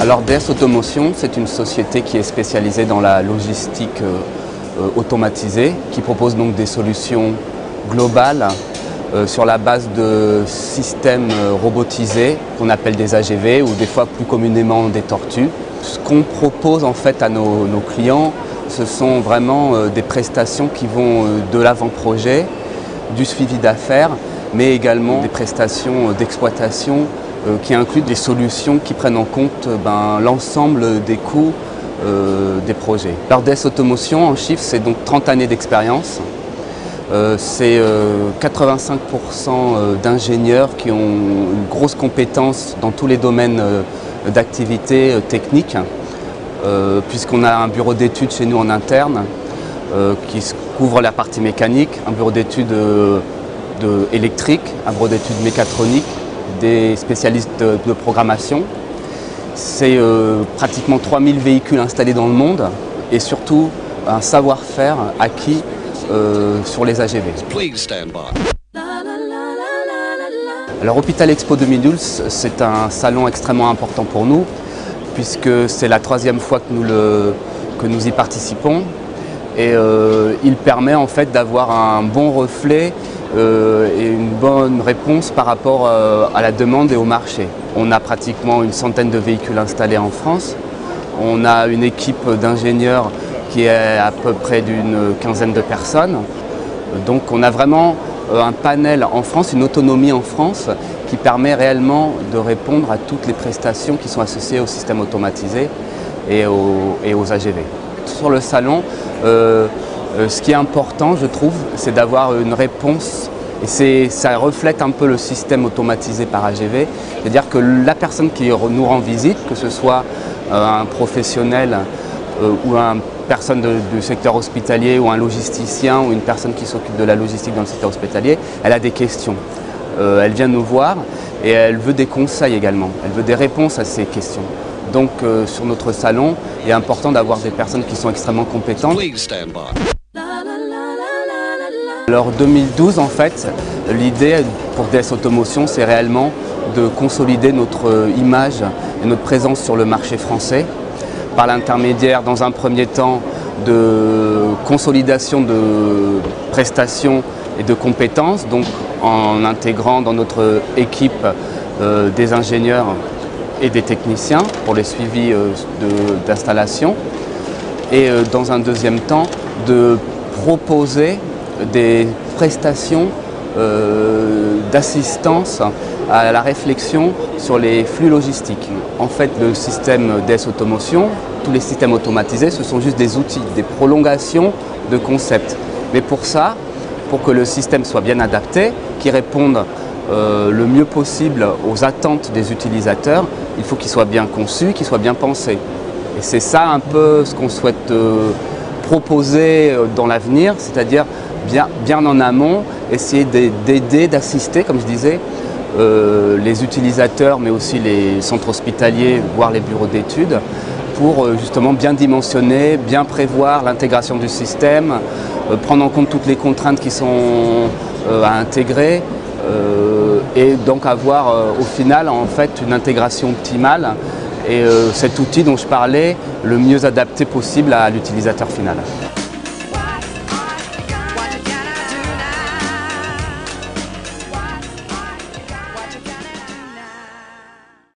Alors DS Automotion, c'est une société qui est spécialisée dans la logistique automatisée, qui propose donc des solutions globales sur la base de systèmes robotisés qu'on appelle des AGV ou des fois plus communément des tortues. Ce qu'on propose en fait à nos clients, ce sont vraiment des prestations qui vont de l'avant-projet, du suivi d'affaires, mais également des prestations d'exploitation qui incluent des solutions qui prennent en compte l'ensemble des coûts des projets. Alors DS Automotion, en chiffres, c'est donc 30 années d'expérience. C'est 85% d'ingénieurs qui ont une grosse compétence dans tous les domaines d'activité technique, puisqu'on a un bureau d'études chez nous en interne qui couvre la partie mécanique, un bureau d'études électrique, un bureau d'études mécatronique, des spécialistes de programmation. C'est pratiquement 3000 véhicules installés dans le monde et surtout un savoir-faire acquis sur les AGV. Alors Hôpital Expo 2012, c'est un salon extrêmement important pour nous puisque c'est la 3e fois que nous y participons et il permet en fait d'avoir un bon reflet et une bonne réponse par rapport à la demande et au marché. On a pratiquement une centaine de véhicules installés en France. On a une équipe d'ingénieurs qui est à peu près d'une quinzaine de personnes. Donc on a vraiment un panel en France, une autonomie en France qui permet réellement de répondre à toutes les prestations qui sont associées au système automatisé et aux AGV. Sur le salon, ce qui est important, je trouve, c'est d'avoir une réponse, et ça reflète un peu le système automatisé par AGV, c'est-à-dire que la personne qui nous rend visite, que ce soit un professionnel ou une personne du secteur hospitalier ou un logisticien ou une personne qui s'occupe de la logistique dans le secteur hospitalier, elle a des questions. Elle vient nous voir et elle veut des conseils également, elle veut des réponses à ces questions. Donc sur notre salon, il est important d'avoir des personnes qui sont extrêmement compétentes. Alors 2012 en fait, l'idée pour DS Automotion, c'est réellement de consolider notre image et notre présence sur le marché français par l'intermédiaire, dans un premier temps, de consolidation de prestations et de compétences, donc en intégrant dans notre équipe des ingénieurs et des techniciens pour les suivis d'installation, et dans un deuxième temps, de proposer des prestations d'assistance à la réflexion sur les flux logistiques. En fait, le système DS Automotion, tous les systèmes automatisés, ce sont juste des outils, des prolongations de concepts. Mais pour ça, pour que le système soit bien adapté, qu'il réponde le mieux possible aux attentes des utilisateurs, il faut qu'il soit bien conçu, qu'il soit bien pensé. Et c'est ça un peu ce qu'on souhaite proposer dans l'avenir, c'est-à-dire bien en amont, essayer d'aider, d'assister, comme je disais, les utilisateurs, mais aussi les centres hospitaliers, voire les bureaux d'études, pour justement bien dimensionner, bien prévoir l'intégration du système, prendre en compte toutes les contraintes qui sont à intégrer, et donc avoir au final en fait une intégration optimale et cet outil dont je parlais le mieux adapté possible à l'utilisateur final.